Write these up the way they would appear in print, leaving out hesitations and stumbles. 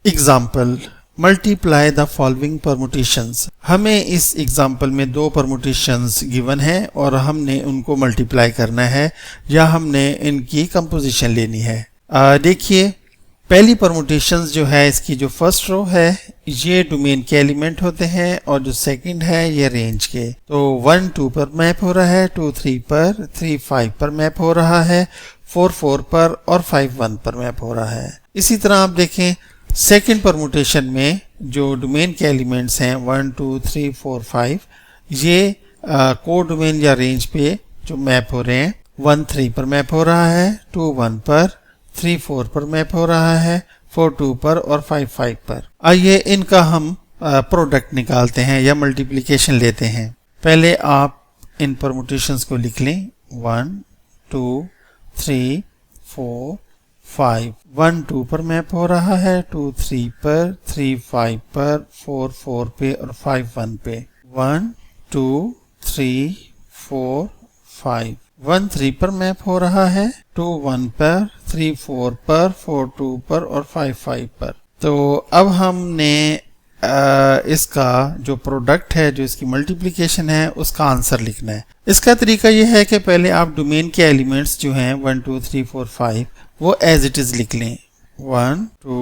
Example multiply the following permutations. हमें इस example में दो परमुटेशंस गिवन है और हमने उनको मल्टीप्लाई करना है या हमने इनकी कंपोजिशन लेनी है। देखिए पहली परमुटेशंस जो है इसकी जो फर्स्ट रो है ये डोमेन के एलिमेंट होते हैं और जो सेकंड है ये रेंज के। तो 1 2 पर मैप हो रहा है, 2 3 पर, 3 5 पर मैप हो रहा है, 4 4 पर और 5 1 पर मैप हो रहा है। इसी तरह आप देखें सेकंड परमुटेशन में जो डोमेन के एलिमेंट्स हैं 1 2 3 4 5 ये कोड डोमेन या रेंज पे जो मैप हो रहे हैं 1 3 पर मैप हो रहा है, 2 1 पर, 3 4 पर मैप हो रहा है, 4 2 पर और 5 5 पर। आइए इनका हम प्रोडक्ट निकालते हैं या मल्टीप्लिकेशन लेते हैं। पहले आप इन परमुटेशंस को लिख लें 1 2 3 4 5। 1 2 पर मैप हो रहा है, 2 3 पर, 3 5 पर, 4 4 पे और 5 1 पे। 1 2 3 4 5। 1 3 पर मैप हो रहा है, 2 1 पर, 3 4 पर, 4 2 पर और 5 5 पर। तो अब हमने इसका जो प्रोडक्ट है, जो इसकी मल्टीप्लिकेशन है, उसका आंसर लिखना है। इसका तरीका यह है कि पहले आप डोमेन के एलिमेंट्स जो हैं 1 2 3 4 5 वो एज इट इज लिख लें 1 2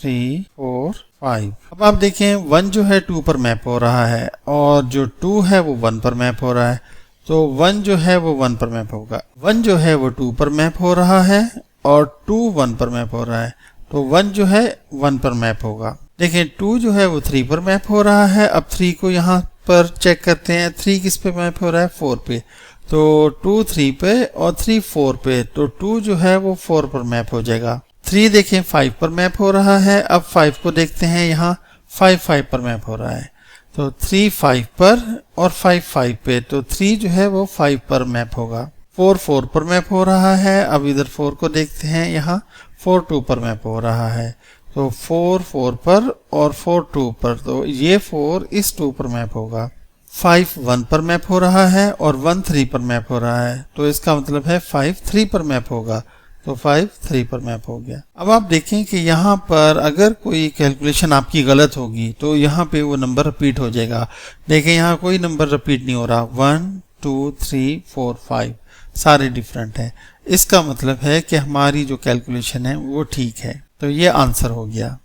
3 4 5। अब आप देखें 1 जो है 2 पर मैप हो रहा है और जो 2 है वो 1 पर मैप हो रहा है। तो 1 जो है वो 1 पर मैप होगा, 1 जो है वो 2 पर मैप हो रहा है और 2 1 पर मैप हो रहा है। तो 1 जो है 1 पर मैप होगा। देखें 2 जो है वो 3 पर मैप हो रहा है। अब 3 को यहाँ पर चेक करते हैं, 3 किस पे मैप हो रहा है 4 पे। तो 2 3 पे और 3 4 पे, तो 2 जो है वो 4 पर मैप हो जाएगा। 3 देखें 5 पर मैप हो रहा है। अब 5 को देखते हैं, यहाँ 5 5 पर मैप हो रहा है। तो 3 5 पर और 5 5 पे, तो 3 जो है वो 5 पर मैप होगा। 4 4 पर मैप हो रहा है। अब इधर 4 को देखते हैं, यहाँ 4 2 पर मैप हो रहा है। तो 4 4 पर और 4 2 पर, तो ये 4 इस 2 पर मैप होगा। 5 1 पर मैप हो रहा है और 1 3 पर मैप हो रहा है। तो इसका मतलब है 5 3 पर मैप होगा। तो 5 3 पर मैप हो गया। अब आप देखें कि यहाँ पर अगर कोई कैलकुलेशन आपकी गलत होगी तो यहाँ पे वो नंबर रिपीट हो जाएगा। देखें यहाँ कोई नंबर रिपीट नहीं हो रहा, 1 2 3 4 5 सारे डिफरेंट हैं। इसका मतलब है कि हमारी जो कैलकुलेशन है वो ठीक है। तो ये आंसर हो गया।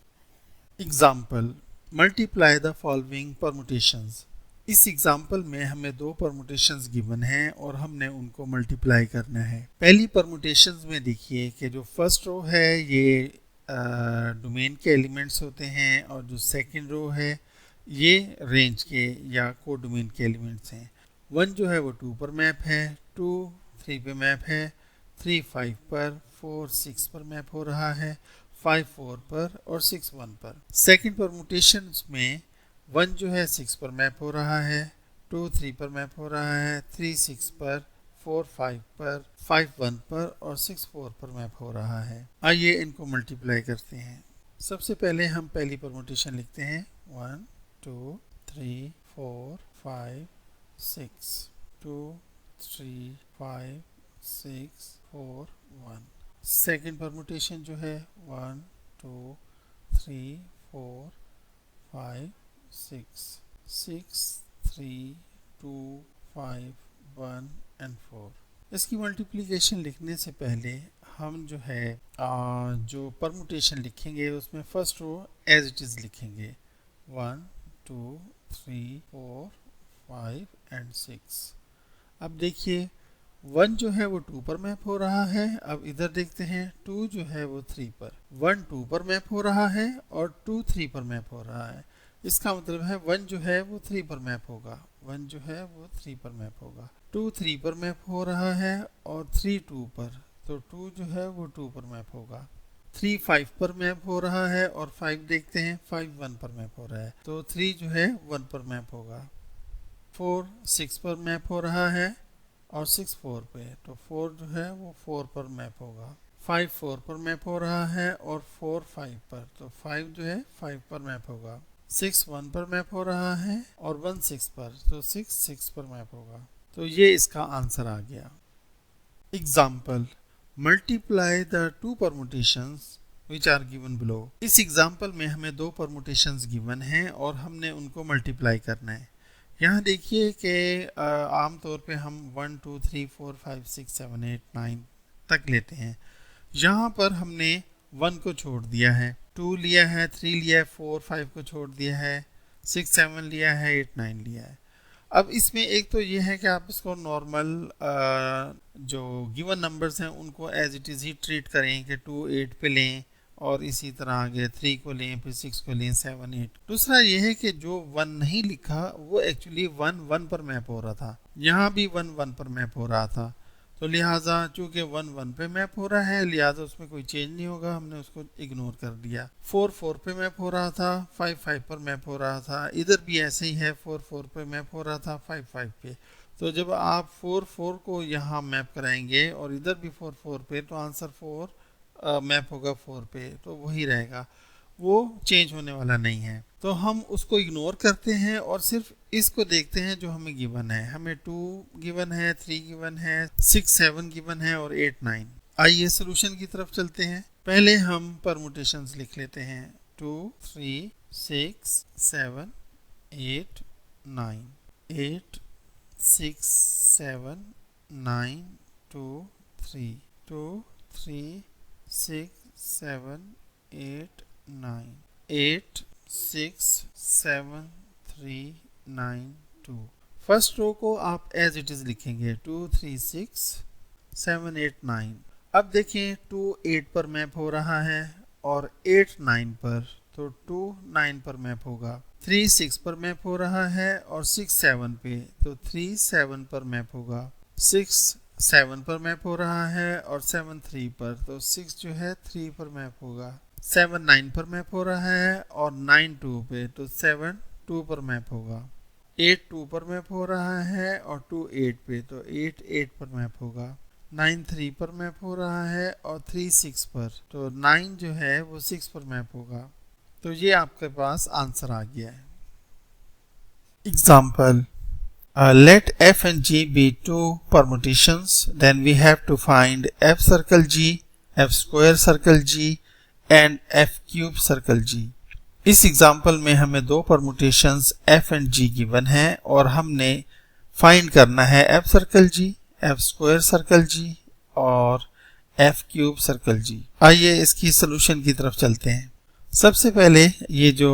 Example multiply the following permutations. इस एग्जाम्पल में हमें दो परमुटेशंस गिवन हैं और हमने उनको मल्टीप्लाई करना है। पहली परमुटेशंस में देखिए कि जो फर्स्ट रो है ये डोमेन के एलिमेंट्स होते हैं और जो सेकंड रो है ये रेंज के या को डोमेन के एलिमेंट्स हैं। 1 जो है वो 2 पर मैप है, 2 3 पे मैप है, 3 5 पर, 4 6 पर मैप हो रहा है, 5 4 पर और 6 1 पर। सेकंड परमुटेशन में 1 जो है 6 पर मैप हो रहा है, 2 3 पर मैप हो रहा है, 3 6 पर, 4 5 पर, 5 1 पर और 6 4 पर मैप हो रहा है। आइए इनको मल्टीप्लाई करते हैं। सबसे पहले हम पहली परमुटेशन लिखते हैं 1 2 3 4 5 6, 2 3 5 6 4 1। सेकेंड परमुटेशन जो है 1 2 3 4 5 6 6 3 2 5 1 एंड 4। इसकी मल्टीप्लिकेशन लिखने से पहले हम जो है जो परमुटेशन लिखेंगे उसमें first row as it is लिखेंगे 1 2 3 4 5 एंड 6। अब देखिए 1 जो है वो 2 पर मैप हो रहा है। अब इधर देखते हैं 2 जो है वो 3 पर, 1 2 पर मैप हो रहा है और 2 3 पर मैप हो रहा है। इसका मतलब है 1 जो है वो 3 पर मैप होगा, 1 जो है वो 3 पर मैप होगा। 2 3 पर मैप हो रहा है और 3 2 पर, तो 2 जो है वो 2 पर मैप होगा। 3 5 पर मैप हो रहा है और 5 देखते हैं 5 1 पर मैप हो रहा है, तो 3 जो है 1 पर मैप होगा। 4 6 पर मैप हो रहा है और 6 4 पे, तो 4 जो है वो 4 पर मैप होगा। 5 4 पर मैप हो रहा है और 4 5 पर, तो 5 जो है 5 पर मैप होगा। 6 1 पर मैप हो रहा है और 1 6 पर, तो 6 6 पर मैप होगा। तो ये इसका आंसर आ गया। Example multiply the two permutations which are given below। इस एग्जाम्पल में हमें दो परमुटेशंस गिवन हैं और हमने उनको मल्टीप्लाई करना है। यहाँ देखिए कि आमतौर पे हम 1 2 3 4 5 6 7 8 9 तक लेते हैं। यहाँ पर हमने 1 को छोड़ दिया है, 2 लिया है, 3 लिया है, 4 5 को छोड़ दिया है, 6 7 लिया है, 8 9 लिया है। अब इसमें एक तो ये है कि आप इसको नॉर्मल जो गिवन नंबर्स हैं उनको एज इट इज़ ही ट्रीट करें कि 2 8 पे लें और इसी तरह आगे 3 को लें, फिर 6 को लें, 7 8। दूसरा ये है कि जो 1 नहीं लिखा वो एक्चुअली 1 1 पर मैप हो रहा था, यहाँ भी 1 1 पर मैप हो रहा था, तो लिहाजा चूंकि 1 1 पे मैप हो रहा है लिहाजा उसमें कोई चेंज नहीं होगा, हमने उसको इग्नोर कर दिया। 4 4 पे मैप हो रहा था, 5 5 पर मैप हो रहा था, इधर भी ऐसे ही है, 4 4 पे मैप हो रहा था, 5 5 पे। तो जब आप 4 4 को यहाँ मैप कराएंगे और इधर भी 4 4 पे, तो आंसर 4 मैप होगा 4 पे, तो वही रहेगा, वो चेंज होने वाला नहीं है। तो हम उसको इग्नोर करते हैं और सिर्फ इसको देखते हैं जो हमें गिवन है। हमें 2 गिवन है, 3 गिवन है, 6 7 गिवन है और 8 9। आइए सोल्यूशन की तरफ चलते हैं। पहले हम परमुटेशंस लिख लेते हैं। 2 3 6 7 8 9, 8 6 7 9 2 3, 2 3 6 7 8 9, 8 6 7 3 9 2। फर्स्ट रो को आप एज इट इज लिखेंगे 2 3 6 7 8 9। अब देखिए 2 8 पर मैप हो रहा है और 8 9 पर, तो 2 9 पर मैप होगा। 3 6 पर मैप हो रहा है और 6 7 पे, तो 3 7 पर मैप होगा। 6 7 पर मैप हो रहा है और 7 3 पर, तो 6 जो है 3 पर मैप होगा। 7 9 पर मैप हो रहा है और 9 2 पे, तो 7 2 पर मैप होगा। 8 2 पर मैप हो रहा है और 2 8 पे, तो 8 8 पर मैप होगा। 9 3 पर मैप हो रहा है और 3 6 पर, तो 9 जो है वो 6 पर मैप होगा। तो ये आपके पास आंसर आ गया है। Example, let f and g be two permutations, then we have to find f circle g, f square circle g and f cube circle g। इस एग्जाम्पल में हमें दो permutations f and g given है और हमने find करना है f circle g, f square circle g और f क्यूब सर्कल g। आइए इसकी सोल्यूशन की तरफ चलते हैं। सबसे पहले ये जो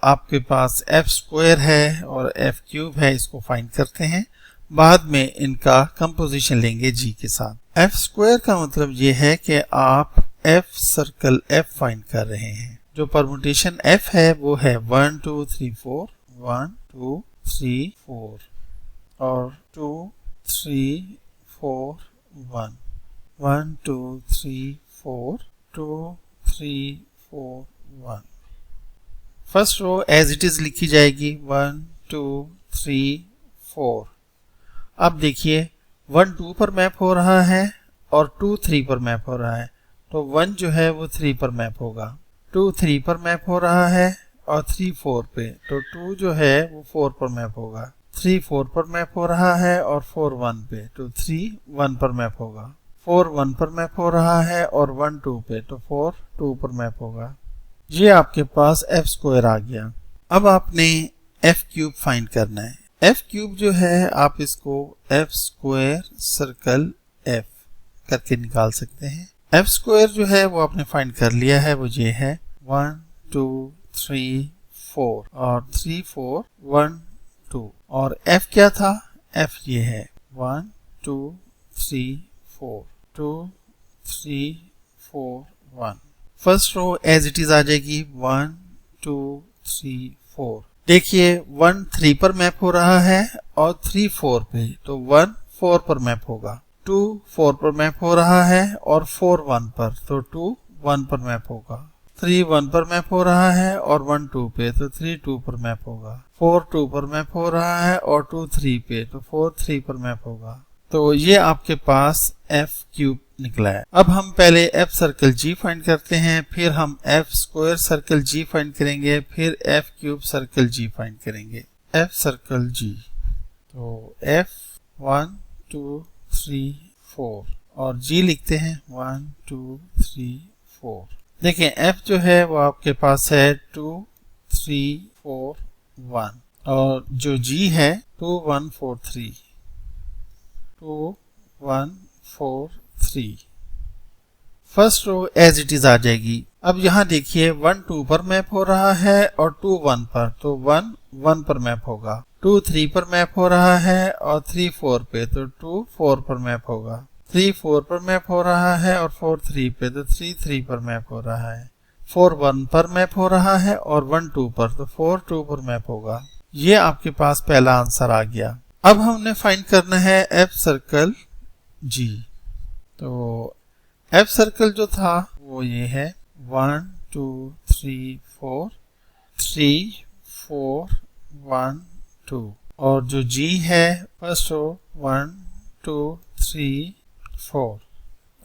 आपके पास f स्क्वायर है और f क्यूब है इसको फाइंड करते हैं, बाद में इनका कंपोजिशन लेंगे g के साथ। f स्क्वायर का मतलब ये है कि आप f सर्कल f फाइंड कर रहे हैं। जो परमुटेशन f है वो है 1 2 3 4, 1 2 3 4 और 2 3 4 1, 1 2 3 4, 2 3 4 1। First row as it is लिखी जाएगी 1 2 3 4। अब देखिए 1 2 पर मैप हो रहा है और 2 3 पर मैप हो रहा है, तो 1 जो है वो 3 पर मैप होगा। 2 3 पर मैप हो रहा है और 3 4 पे, तो 2 जो है वो 4 पर मैप होगा। 3 4 पर मैप हो रहा है और 4 1 पे, तो 3 1 पर मैप होगा। 4 1 पर मैप हो रहा है और 1 2 पे, तो 4 2 पर मैप होगा। ये आपके पास f स्क्वायर आ गया। अब आपने f क्यूब फाइंड करना है। f क्यूब जो है आप इसको f स्क्वायर सर्कल f करके निकाल सकते हैं। f स्क्वायर जो है वो आपने फाइंड कर लिया है, वो ये है 1 2 3 4 और 3 4 1 2 और f क्या था, f ये है 1 2 3 4 2 3 4 1। First row as it is आ जाएगी 1 2 3 4। देखिए 1 3 पर मैप हो रहा है और 3 4 पे, तो 1 4 पर मैप होगा। 2 4 पर मैप हो रहा है और 4 1 पर, तो 2 1 पर मैप होगा। 3 1 पर मैप हो रहा है और 1 2 पे, तो 3 2 पर मैप होगा। 4 2 पर मैप हो रहा है और 2 3 पे, तो 4 3 पर मैप होगा। तो ये आपके पास f क्यूब निकला है। अब हम पहले f सर्कल g फाइंड करते हैं, फिर हम f square circle g find करेंगे, फिर f cube circle g find करेंगे। f सर्कल g, तो f 1 2 3 4 और g लिखते हैं 1 2 3 4। देखें f जो है वो आपके पास है 2 3 4 1 और जो g है 2 1 4 3 2 1 4 3। First row as it is आ जाएगी। अब यहाँ देखिए 1 2 पर मैप हो रहा है और 2 1 पर, तो 1 1 पर मैप होगा। 2 3 पर मैप हो रहा है और 3 4 पे, तो 2 4 पर मैप होगा। 3 4 पर मैप हो रहा है और 4 3 पे, तो 3 3 पर मैप हो रहा है। 4 1 पर मैप हो रहा है और 1 2 पर, तो 4 2 पर मैप होगा। ये आपके पास पहला आंसर आ गया। अब हमने फाइंड करना है एफ सर्कल जी। तो एफ सर्कल जो था वो ये है 1 2 3 4 3 4 1 2 और जो जी है फर्स्ट रो 1 2 3 4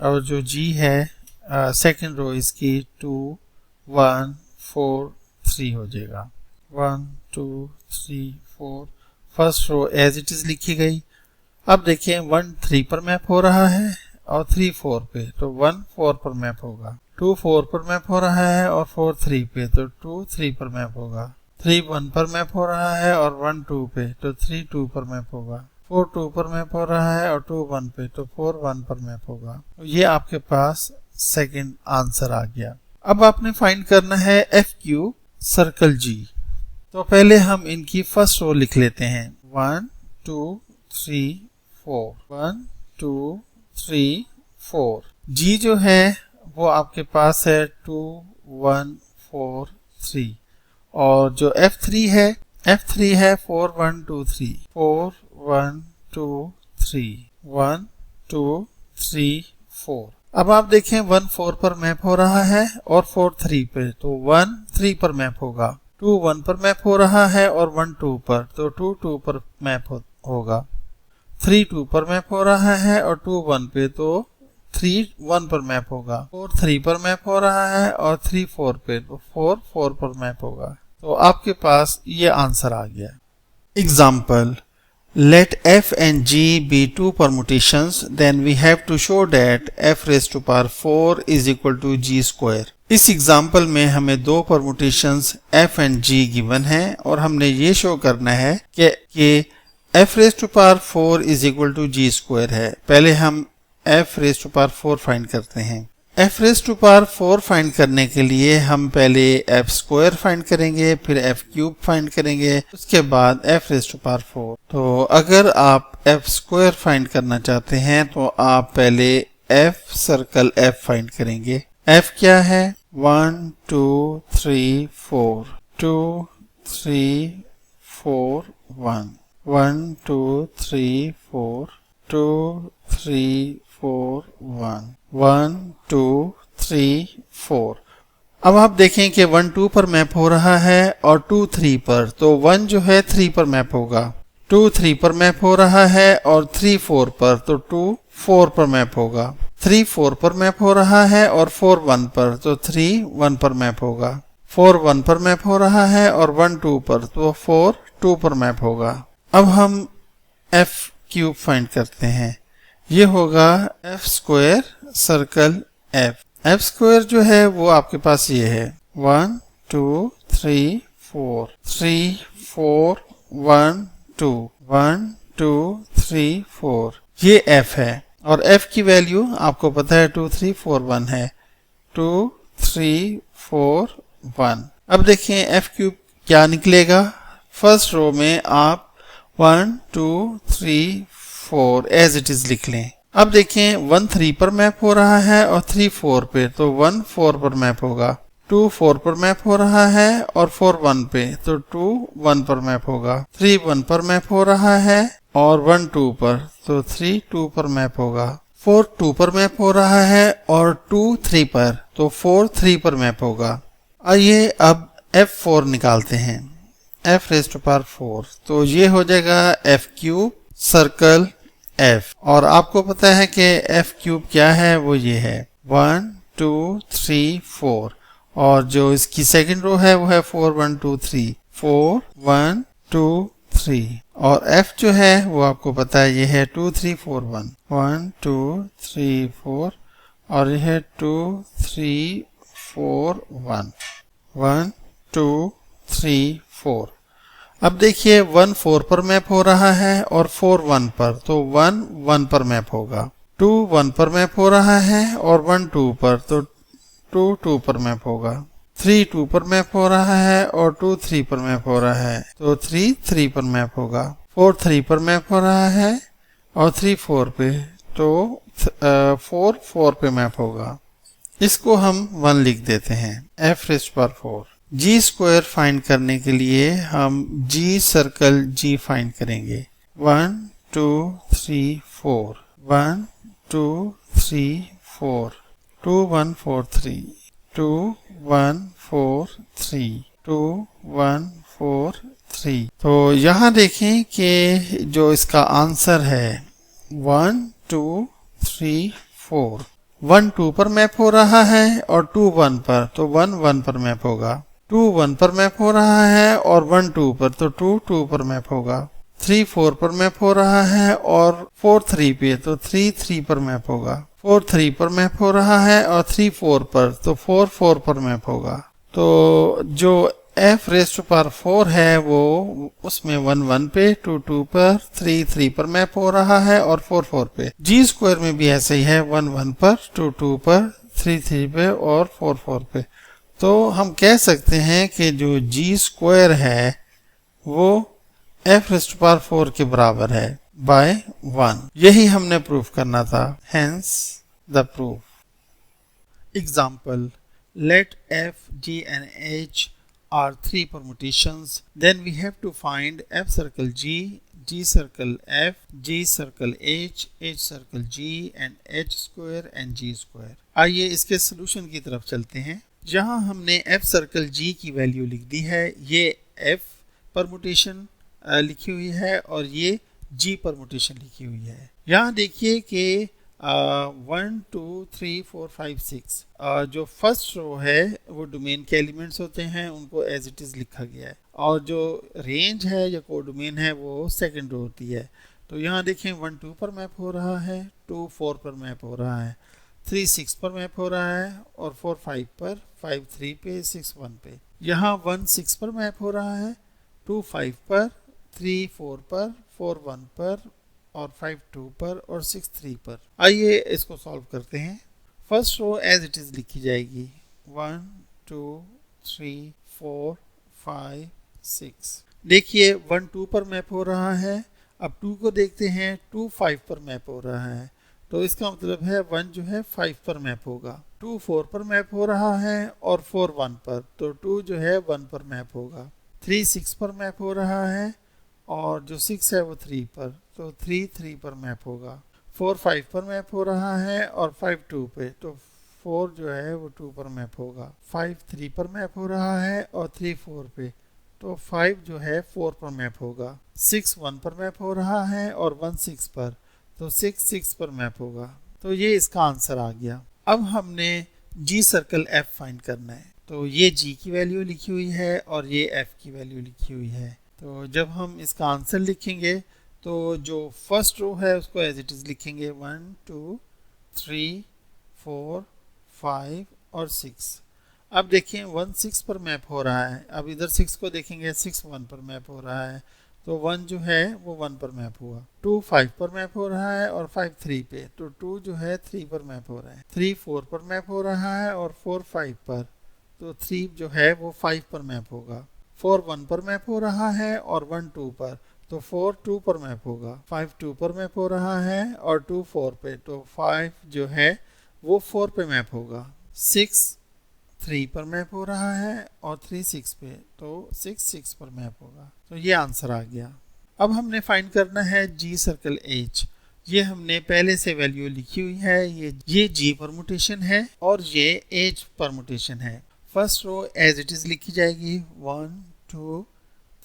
और जो जी है सेकंड रो इसकी 2 1 4 3 हो जाएगा। 1 2 3 4 first row as it is लिखी गई। अब देखिए 1 3 पर मैप हो रहा है और 3 4 पे, तो 1 4 पर मैप होगा। 2 4 पर मैप हो रहा है और 4 3 पे, तो 2 3 पर मैप होगा। 3 1 पर मैप हो रहा है और 1 2 पे, तो 3 2 पर मैप होगा। 4 2 पर मैप हो रहा है और 2 1 पे, तो 4 1 पर मैप होगा। तो ये आपके पास सेकंड आंसर आ गया। अब आपने फाइंड करना है एफ क्यू सर्कल जी। तो पहले हम इनकी फर्स्ट रो लिख लेते हैं 1 2 3 4 1 2 3 4। जी जो है वो आपके पास है 2 1 4 3 और जो F3 है 4 1 2 3 4 1 2 3 1 2 3 4। अब आप देखें 1 4 पर मैप हो रहा है और 4 3 पे, तो 1 3 पर मैप होगा। 2 1 पर मैप हो रहा है और 1 2 पर, तो 2 2 पर मैप होगा। 3 2 पर मैप हो रहा है और 2 1 पे, तो 3 1 पर मैप होगा। 4 3 पर मैप हो रहा है और 3 4 पे, तो 4 4 पर मैप होगा। तो आपके पास ये आंसर आ गया। Example, let f and g be two permutations, then we have to show that f raised to power 4 is equal to g square। इस एग्जाम्पल में हमें दो permutations f and g given है और हमने ये शो करना है कि f raised to power 4 is equal to g square है। पहले हम f raised to power 4 find करते हैं। f raised to power 4 find करने के लिए हम पहले f स्क्वायर फाइंड करेंगे, फिर f क्यूब फाइंड करेंगे, उसके बाद f raised to power 4। तो अगर आप f स्क्वायर फाइंड करना चाहते हैं तो आप पहले f सर्कल f फाइंड करेंगे। f क्या है 1 2 3 4 2 3 4 1 1 2 3 4 2 3 4 1 1 2 3 4। अब आप देखें कि 1 2 पर मैप हो रहा है और 2 3 पर, तो 1 जो है 3 पर मैप होगा। 2 3 पर मैप हो रहा है और 3 4 पर, तो 2 4 पर मैप होगा। 3 4 पर मैप हो रहा है और 4 1 पर, तो 3 1 पर मैप होगा। 4 1 पर मैप हो रहा है और 1 2 पर, तो 4 2 पर मैप होगा। अब हम f क्यूब फाइंड करते हैं। ये होगा f square circle f square जो है वो आपके पास ये है 1 2 3 4 3 4 1 2 1 2 3 4। ये f है और f की वैल्यू आपको पता है 2 3 4 1 है। 2 3 4 1। अब देखिए f क्यूब क्या निकलेगा। फर्स्ट रो में आप 1 2 3 4 एज इट इज लिख लें। अब देखें 1 3 पर मैप हो रहा है और 3 4 पे, तो 1 4 पर मैप होगा। 2 4 पर मैप हो रहा है और 4 1 पे, तो 2 1 पर मैप होगा। 3 1 पर मैप हो रहा है और 1 2 पर, तो 3 2 पर मैप होगा। 4 2 पर मैप हो रहा है और 2 3 पर, तो 4 3 पर मैप होगा। आइए अब f4 निकालते हैं। f रेज़ टू पावर 4, तो ये हो जाएगा f क्यूब सर्कल f और आपको पता है कि f क्यूब क्या है, वो ये है 1 2 3 4 और जो इसकी सेकंड रो है वो है 4 1 2 3 4 1 2 3 और f जो है वो आपको पता है ये है 2 3 4 1 1 2 3 4 और ये है 2 3 4 1, 1 2 3 4। अब देखिए 1 4 पर मैप हो रहा है और 4 1 पर, तो 1 1 पर मैप होगा। 2 1 पर मैप हो रहा है और 1 2 पर, तो 2 2 पर मैप होगा। 3 2 पर मैप हो रहा है और 2 3 पर मैप हो रहा है, तो 3 3 पर मैप होगा। 4 3 पर मैप हो रहा है और 3 4 पे, तो 4 4 पे मैप होगा। इसको हम 1 लिख देते हैं। f raise to power 4। G square find करने के लिए हम जी सर्कल जी फाइंड करेंगे। 1 2 3 4, 1 2 3 4, 2 1 4 3, 2 1 4 3, 2 1 4 3। तो यहाँ देखें कि जो इसका आंसर है 1 2 3 4, 1 2 पर मैप हो रहा है और 2 1 पर, तो 1 1 पर मैप होगा। 2 1 पर मैप हो रहा है और 1 2 पर, तो 2 2 पर मैप होगा। 3 4 पर मैप हो रहा है और 4 3 पे, तो 3 3 पर मैप होगा। 4 3 पर मैप हो रहा है और 3 4 पर, तो 4 4 पर मैप होगा। तो जो f रेज़ टू पावर 4 है वो उसमें 1 1 पे, 2 2 पर, 3 3 पर मैप हो रहा है और 4 4 पे। जी स्क्वायर में भी ऐसे ही है, 1 1 पर, 2 2 पर, 3 3 पे और 4 4 पे। तो हम कह सकते हैं कि जो जी स्क्वायर है वो f रेज़ टू पावर 4 के बराबर है बाय 1। यही हमने प्रूफ करना था, hence the proof. Example, let f, g and h are 3 permutations, then we have to find f circle g, g circle f, g circle h, h circle g and h square and g square। आइए इसके solution की तरफ चलते हैं। जहां हमने f circle g की value लिख दी है, ये f परमुटेशन लिखी हुई है और ये g परमुटेशन लिखी हुई है। यहाँ देखिए कि 1 2 3 4 5 6 जो फर्स्ट रो है वो डोमेन के एलिमेंट्स होते हैं, उनको एज इट इज़ लिखा गया है, और जो रेंज है या कोडोमेन है वो सेकंड रो होती है। तो यहाँ देखें 1 2 पर मैप हो रहा है, 2 4 पर मैप हो रहा है, 3 6 पर मैप हो रहा है और 4 5 पर, 5 3 पे, 6 1 पे। यहाँ 1 6 पर मैप हो रहा है, 2 5 पर, 3 4 पर, 4 1 पर और 5 2 पर और 6 3 पर। आइए इसको सॉल्व करते हैं। First row as it is लिखी जाएगी, 1 2 3 4 5 6। देखिए 1 2 पर मैप हो रहा है। अब 2 को देखते हैं, 2 5 पर मैप हो रहा है, तो इसका मतलब है 1 जो है 5 पर मैप होगा। 2 4 पर मैप हो रहा है और 4 1 पर, तो 2 जो है 1 पर मैप होगा। 3 6 पर मैप हो रहा है और जो 6 है वो 3 पर, तो 3 3 पर मैप होगा। 4 5 पर मैप हो रहा है और 5 2 पे, तो 4 जो है वो 2 पर मैप होगा। 5 3 पर मैप हो रहा है और 3 4 पे, तो 5 जो है 4 पर मैप होगा। 6 1 पर मैप हो रहा है और 1 6 पर, तो 6 6 पर मैप होगा। तो ये इसका आंसर आ गया। अब हमने जी सर्कल f फाइंड करना है। तो ये g की वैल्यू लिखी हुई है और ये f की वैल्यू लिखी हुई है। तो जब हम इसका आंसर लिखेंगे तो जो फर्स्ट रो है उसको एज इट इज लिखेंगे, 1 2 3 4 5 और 6। अब देखिए 1 6 पर मैप हो रहा है। अब इधर 6 को देखेंगे, 6 1 पर मैप हो रहा है, तो 1 जो है वो 1 पर मैप हुआ। 2 5 पर मैप हो रहा है और 5 3 पे, तो 2 जो है 3 पर मैप हो रहा है। 3 4 पर मैप हो रहा है और 4 5 पर, तो 3 जो है वो 5 पर मैप होगा। 4 1 पर मैप हो रहा है और 1 2 पर, तो 4 2 पर मैप होगा। 5 2 पर मैप हो रहा है और 2 4 पे, तो 5 जो है वो 4 पे मैप होगा। 6 3 पर मैप हो रहा है और 3 6 पे, तो 6 6 पर मैप होगा। तो ये आंसर आ गया। अब हमने फाइंड करना है जी सर्कल H। ये हमने पहले से वैल्यू लिखी हुई है। ये जी परमुटेशन है और ये H परमुटेशन है। First row as it is लिखी जाएगी, 1 2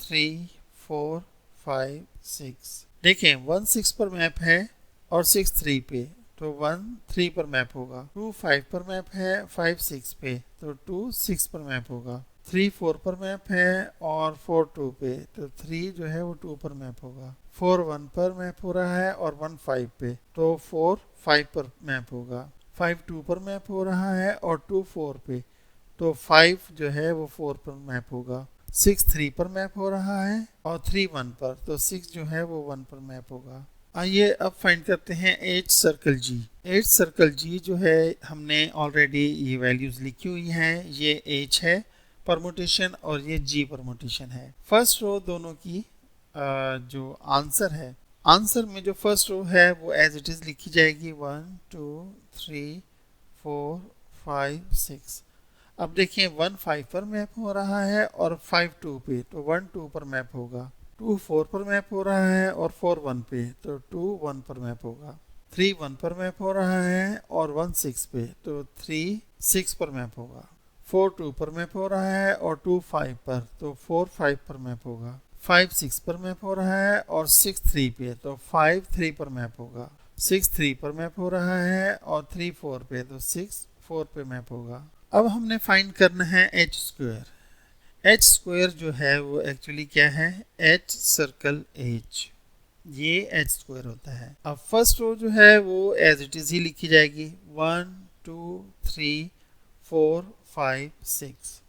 3 4 5 6। देखें 1 6 पर मैप है और 6 3 पे, तो 1 3 पर मैप होगा। 2 5 पर मैप है, 5 6 पे, तो 2 6 पर मैप होगा। 3 4 पर मैप है और 4 2 पे, तो 3 जो है वो 2 पर मैप होगा। 4 1 पर मैप हो रहा है और 1 5 पे, तो 4 5 पर मैप होगा। 5 2 पर मैप हो रहा है और 2 4 पे, तो 5 जो है वो 4 पर मैप होगा, 6 3 पर मैप हो रहा है और 3 1 पर, तो 6 जो है वो 1 पर मैप होगा। आइए अब फाइंड करते हैं एज सर्कल जी। एज सर्कल जी जो है हमने ऑलरेडी ये वैल्यूज लिखी हुई हैं, ये एज है परमुटेशन और ये जी परमुटेशन है। फर्स्ट रो दोनों की जो आंसर है, आंसर में जो फर्स्ट रो है वो एज इट इज लिखी जाएगी 1 2 3 4 5 6। अब देखिए 1 5 पर मैप हो रहा है और 5 2 पे, तो 1 2 पर मैप होगा। 2 4 पर मैप हो रहा है और 4 1 पे, तो 2 1 पर मैप होगा। 3 1 पर मैप हो रहा है और 1 6 पे, तो 3 6 पर मैप होगा। 4 2 पर मैप हो रहा है और 2 5 पर, तो 4 5 पर मैप होगा। 5 6 पर मैप हो रहा है और 6 3 पे, तो 5 3 पर मैप होगा। 6 3 पर मैप हो रहा है और 3 4 पे, तो 6 4 पे मैप होगा। अब हमने फाइंड करना है एच स्क्वायर। एच स्क्वायर जो है वो एक्चुअली क्या है, एच सर्कल एच, ये एच स्क्वायर होता है। अब फर्स्ट रो जो है वो एज इट इज ही लिखी जाएगी 1 2 3 4 5 6।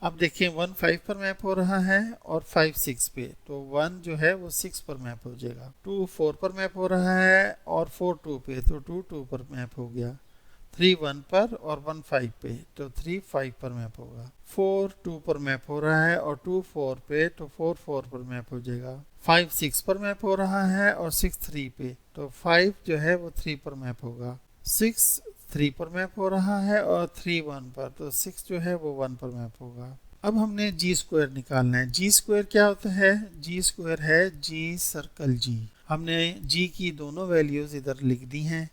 अब देखिए 1 5 पर मैप हो रहा है और 5 6 पे, तो 1 जो है वो 6 पर मैप हो जाएगा। 2 4 पर मैप हो रहा है और 4 2 पे, तो 2 2 पर मैप हो गया। 3 1 पर और 1 5 पे, तो 3 5 पर मैप होगा। 4 2 पर मैप हो रहा है और 2 4 पे, तो 4 4 पर मैप हो जाएगा। 5 6 पर मैप हो रहा है और 6 3 पे, तो 5 जो है वो 3 पर मैप होगा। 6 3 पर मैप हो रहा है और 3 1 पर, तो 6 जो है वो 1 पर मैप होगा। अब हमने जी स्क्वायर निकालना है। जी स्क्वायर क्या होता है, जी स्क्वायर है जी सर्कल जी। हमने जी की दोनों वैल्यूज इधर लिख दी हैं।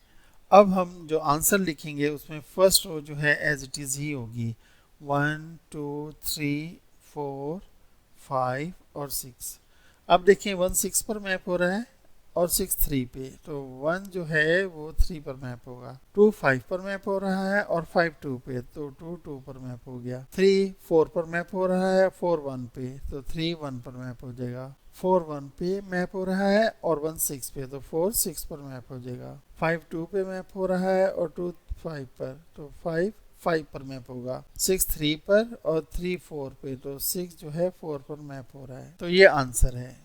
अब हम जो आंसर लिखेंगे उसमें फर्स्ट रो जो है एज इट इज ही होगी 1 2 3 4 5 और 6। अब देखिए 1 6 पर मैप हो रहा है और 6 3 पे, तो 1 जो है वो 3 पर मैप होगा। 2 5 पर मैप हो रहा है और 5 2 पे, तो 2 2 पर मैप हो गया। 3 4 पर मैप हो रहा है 4 1 पे, तो 3 1 पर मैप हो जाएगा। 4 1 पे मैप हो रहा है और 1 6 पे, तो 4 6 पर मैप हो जाएगा। 5 2 पे मैप हो रहा है और 2 5 पर, तो 5 5 पर मैप होगा। 6 3 पर और 3 4 पे, तो 6 जो है 4 पर मैप हो रहा है। तो ये आंसर है।